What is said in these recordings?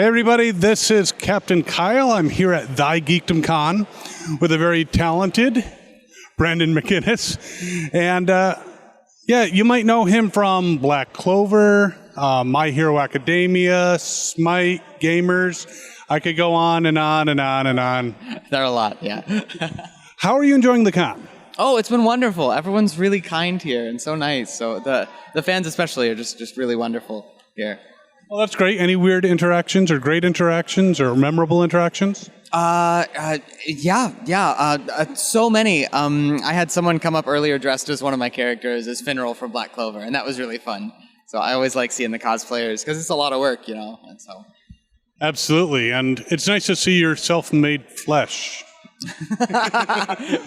Hey everybody, this is Captain Kyle. I'm here at Thy Geekdom Con with a very talented Brandon McInnis. And yeah, you might know him from Black Clover, My Hero Academia, Smite, Gamers. I could go on and on and on and on. There are a lot, yeah. How are you enjoying the con? Oh, it's been wonderful. Everyone's really kind here and so nice. So the fans especially are just really wonderful here. Well, that's great. Any weird interactions or great interactions or memorable interactions? So many. I had someone come up earlier dressed as one of my characters as Finral from Black Clover, and that was really fun. So I always like seeing the cosplayers because it's a lot of work, you know. And so. Absolutely, and it's nice to see your self-made flesh.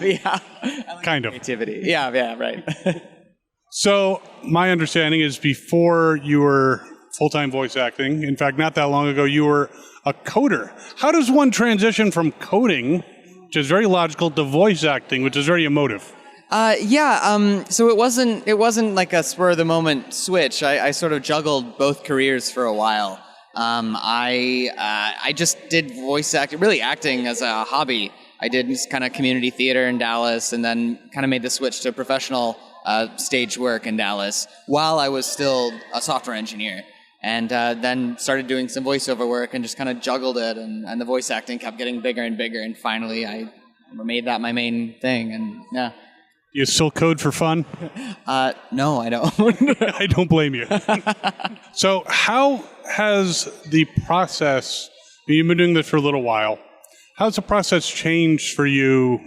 Yeah. Kind of. Creativity. Yeah, right. So my understanding is before you were full-time voice acting, in fact, not that long ago, you were a coder. How does one transition from coding, which is very logical, to voice acting, which is very emotive? So it wasn't like a spur-of-the-moment switch. I sort of juggled both careers for a while. I just did voice acting, really acting as a hobby. I did this kind of community theater in Dallas and then kind of made the switch to professional stage work in Dallas while I was still a software engineer. And then started doing some voiceover work and just kind of juggled it. And the voice acting kept getting bigger and bigger. And finally, I made that my main thing. And yeah. You still code for fun? No, I don't. I don't blame you. So how has the process, you've been doing this for a little while, how's the process changed for you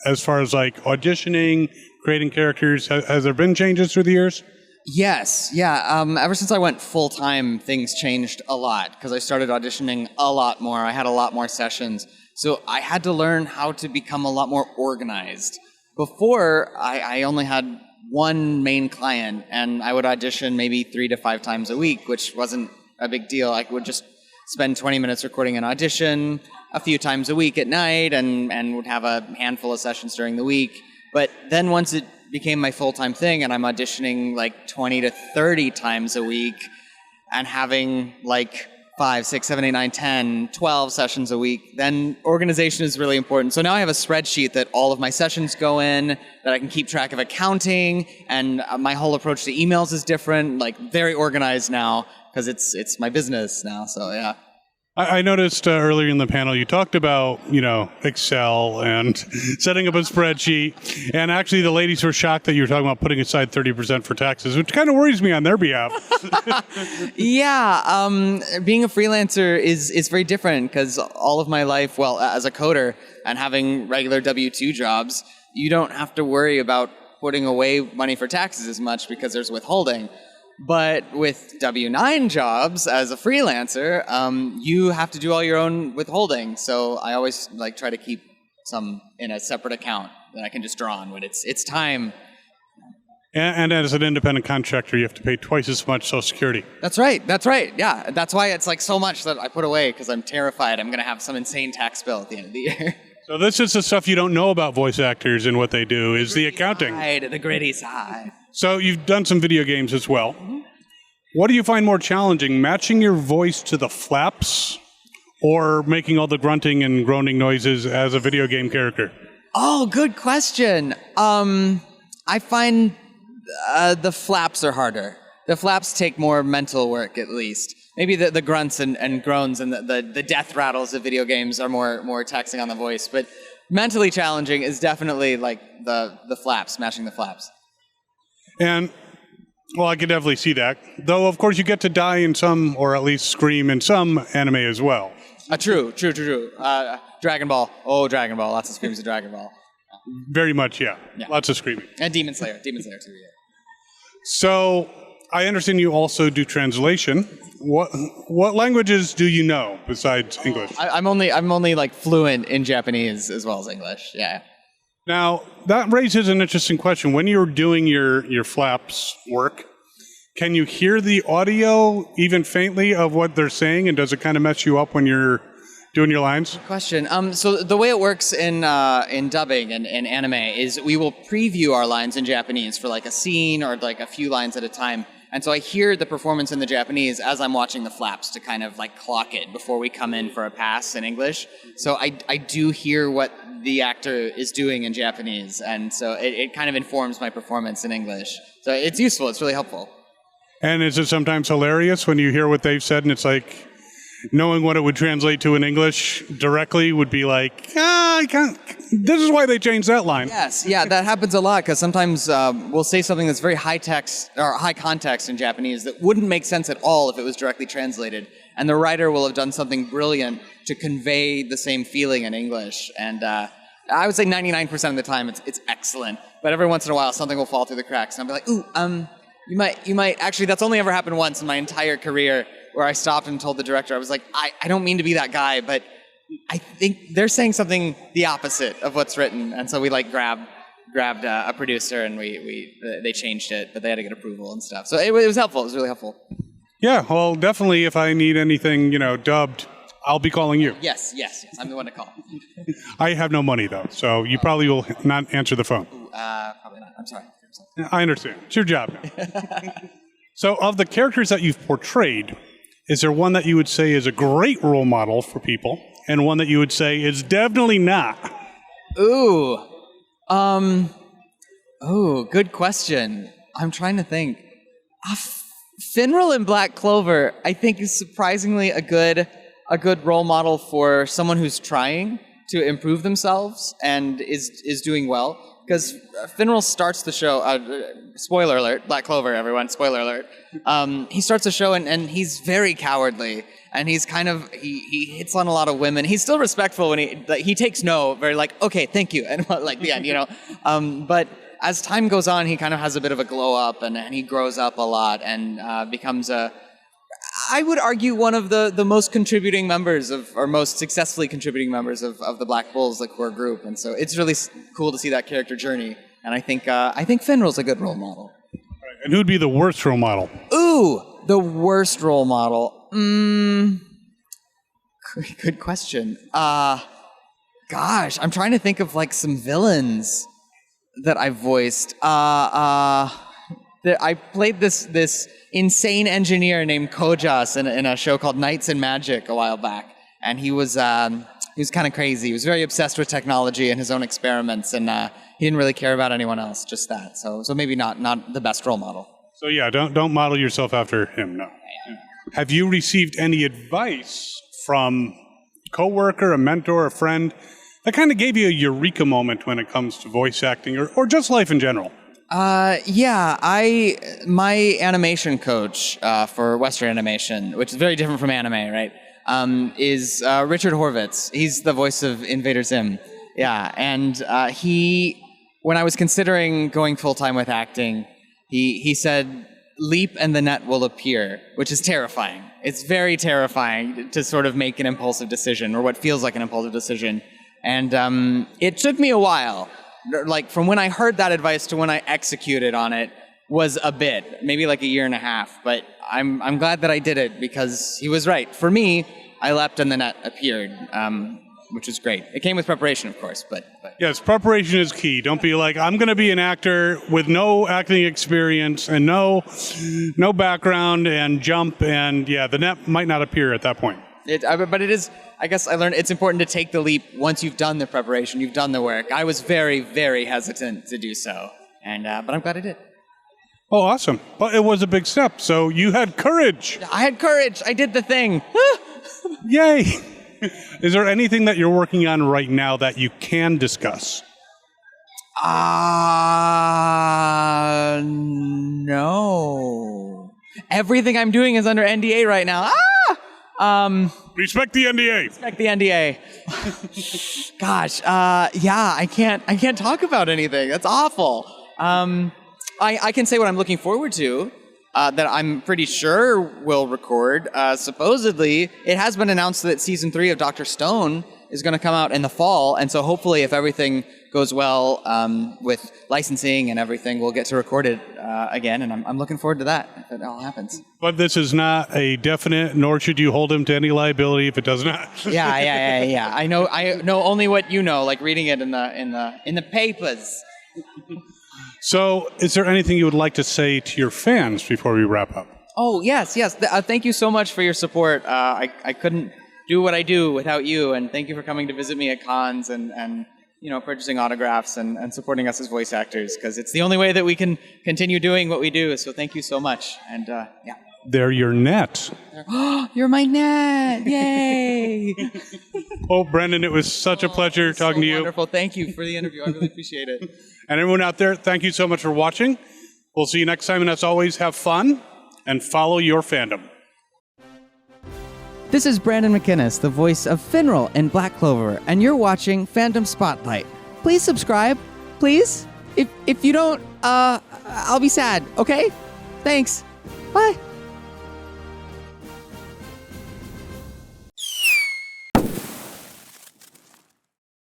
as far as like auditioning, creating characters? Has there been changes through the years? Yes, yeah. Ever since I went full-time, things changed a lot because I started auditioning a lot more. I had a lot more sessions. So I had to learn how to become a lot more organized. Before, I only had one main client, and I would audition maybe 3 to 5 times a week, which wasn't a big deal. I would just spend 20 minutes recording an audition a few times a week at night and would have a handful of sessions during the week. But then once it became my full-time thing and I'm auditioning like 20 to 30 times a week and having like 5, 6, 7, 8, 9, 10, 12 sessions a week, then organization is really important. So now I have a spreadsheet that all of my sessions go in, that I can keep track of accounting, and my whole approach to emails is different, like very organized now because it's my business now, so yeah. I noticed earlier in the panel you talked about, Excel and setting up a spreadsheet. And actually the ladies were shocked that you were talking about putting aside 30% for taxes, which kind of worries me on their behalf. Yeah, being a freelancer is very different because all of my life, well, as a coder and having regular W-2 jobs, you don't have to worry about putting away money for taxes as much because there's withholding. But with W-9 jobs as a freelancer, you have to do all your own withholding. So I always try to keep some in a separate account that I can just draw on when it's time. And as an independent contractor, you have to pay twice as much Social Security. That's right. Yeah, that's why it's so much that I put away because I'm terrified I'm going to have some insane tax bill at the end of the year. So this is the stuff you don't know about voice actors and what they do is the accounting. The gritty side. So you've done some video games as well. Mm-hmm. What do you find more challenging, matching your voice to the flaps or making all the grunting and groaning noises as a video game character? Oh, good question. I find the flaps are harder. The flaps take more mental work, at least. Maybe the grunts and groans and the death rattles of video games are more taxing on the voice. But mentally challenging is definitely the flaps, matching the flaps. And, well, I could definitely see that. Though, of course, you get to die in some, or at least scream in some anime as well. True. Dragon Ball. Oh, Dragon Ball. Lots of screams of Dragon Ball. Very much, yeah. Lots of screaming. And Demon Slayer too, yeah. So, I understand you also do translation. What languages do you know besides English? I'm only fluent in Japanese as well as English, yeah. Now, that raises an interesting question. When you're doing your flaps work, can you hear the audio even faintly of what they're saying, and does it kind of mess you up when you're doing your lines? Good question. So the way it works in dubbing and anime is we will preview our lines in Japanese for a scene or a few lines at a time, And so I hear the performance in the Japanese as I'm watching the flaps to kind of like clock it before we come in for a pass in English. So I do hear what the actor is doing in Japanese, and so it kind of informs my performance in English. So it's useful. It's really helpful. And is it sometimes hilarious when you hear what they've said and it's like, knowing what it would translate to in English directly would be like, I can't, this is why they changed that line. Yes, yeah, that happens a lot because sometimes we'll say something that's very high text or high context in Japanese that wouldn't make sense at all if it was directly translated. And the writer will have done something brilliant to convey the same feeling in English. And I would say 99% of the time it's excellent. But every once in a while something will fall through the cracks and I'll be like, ooh, you might, actually that's only ever happened once in my entire career, where I stopped and told the director, I was like, I don't mean to be that guy, but I think they're saying something the opposite of what's written. And so we like grabbed a producer and they changed it, but they had to get approval and stuff. So it was helpful. It was really helpful. Yeah, well, definitely if I need anything, dubbed, I'll be calling you. Yes. I'm the one to call. I have no money, though, so you probably will not answer the phone. Probably not. I'm sorry. I understand. It's your job now. So of the characters that you've portrayed, is there one that you would say is a great role model for people, and one that you would say is definitely not? Ooh, good question. I'm trying to think. Finral in Black Clover, I think, is surprisingly a good role model for someone who's trying to improve themselves and is doing well. Because Finral starts the show, spoiler alert, Black Clover, everyone, spoiler alert. He starts the show and he's very cowardly, and he's kind of, he hits on a lot of women. He's still respectful when he takes no, very like, okay, thank you, and like the end, But as time goes on, he kind of has a bit of a glow up, and he grows up a lot and becomes I would argue one of the most contributing members or most successfully contributing members of the Black Bulls, the core group. And so it's really cool to see that character journey. And I think Finral's a good role model. And who'd be the worst role model? Ooh, the worst role model. Good question. Gosh, I'm trying to think of like some villains that I voiced. I played this insane engineer named Kojas in a show called Knights and Magic a while back, and he was kind of crazy. He was very obsessed with technology and his own experiments, and he didn't really care about anyone else, just that. So maybe not the best role model. So yeah, don't model yourself after him. No. Yeah. Have you received any advice from a coworker, a mentor, a friend that kind of gave you a eureka moment when it comes to voice acting or just life in general? Yeah, my animation coach for Western animation, which is very different from anime, right, is Richard Horvitz. He's the voice of Invader Zim. Yeah, and when I was considering going full-time with acting, he said, leap and the net will appear, which is terrifying. It's very terrifying to sort of make an impulsive decision, or what feels like an impulsive decision. And it took me a while. Like, from when I heard that advice to when I executed on it was a bit, maybe like a year and a half. But I'm glad that I did it, because he was right. For me, I leapt and the net appeared, which was great. It came with preparation, of course, but... Yes, preparation is key. Don't be like, I'm going to be an actor with no acting experience and no background and jump, and yeah, the net might not appear at that point. But it is... I guess I learned it's important to take the leap once you've done the preparation, you've done the work. I was very, very hesitant to do so, but I'm glad I did. Oh, awesome. But it was a big step, so you had courage. I had courage. I did the thing. Yay. Is there anything that you're working on right now that you can discuss? No. Everything I'm doing is under NDA right now. Respect the NDA. Respect the NDA. Gosh, yeah, I can't talk about anything. That's awful. I can say what I'm looking forward to, that I'm pretty sure we'll record. Supposedly, it has been announced that season 3 of Dr. Stone is going to come out in the fall, and so hopefully, if everything goes well with licensing and everything, we'll get to record it again, and I'm looking forward to that, if it all happens. But this is not a definite, nor should you hold him to any liability if it does not. Yeah. I know only what you know, like reading it in the papers. So, is there anything you would like to say to your fans before we wrap up? Oh, yes. Thank you so much for your support. I couldn't do what I do without you, and thank you for coming to visit me at cons and purchasing autographs and supporting us as voice actors, because it's the only way that we can continue doing what we do. So thank you so much. And yeah. They're your net. You're my net. Yay. Oh, Brandon, it was such a pleasure talking to you. Wonderful. Thank you for the interview. I really appreciate it. And everyone out there, thank you so much for watching. We'll see you next time. And as always, have fun and follow your fandom. This is Brandon McInnis, the voice of Finral in Black Clover, and you're watching Fandom Spotlight. Please subscribe, please. If you don't, I'll be sad, okay? Thanks. Bye.